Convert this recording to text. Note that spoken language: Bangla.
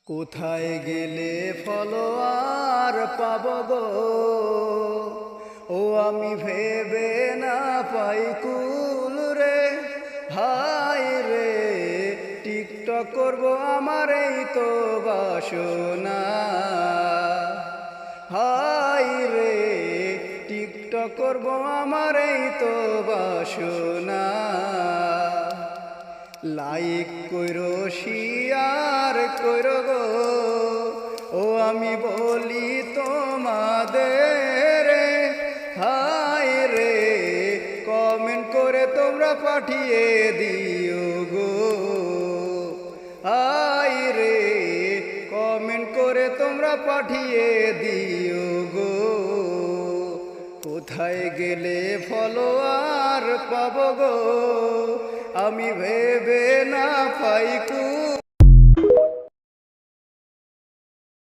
কোথায় গেলে ফলোয়ার পাব গো, ও আমি ভেবে না পাই কুল রে। হায় রে টিকটক করব আমার এই তো বাসনা। হায় রে টিকটক করব আমার এই তো বাসনা। লাইক কইরো শেয়ার কইরো গো, ও আমি বলি তোমাদের। হায় রে কমেন্ট করে তোমরা পাঠিয়ে দিও গো। হায় রে কমেন্ট করে তোমরা পাঠিয়ে দিও গো। কোথায় গেলে ফলোয়ার পাব গো, আমি ভেবে না পাই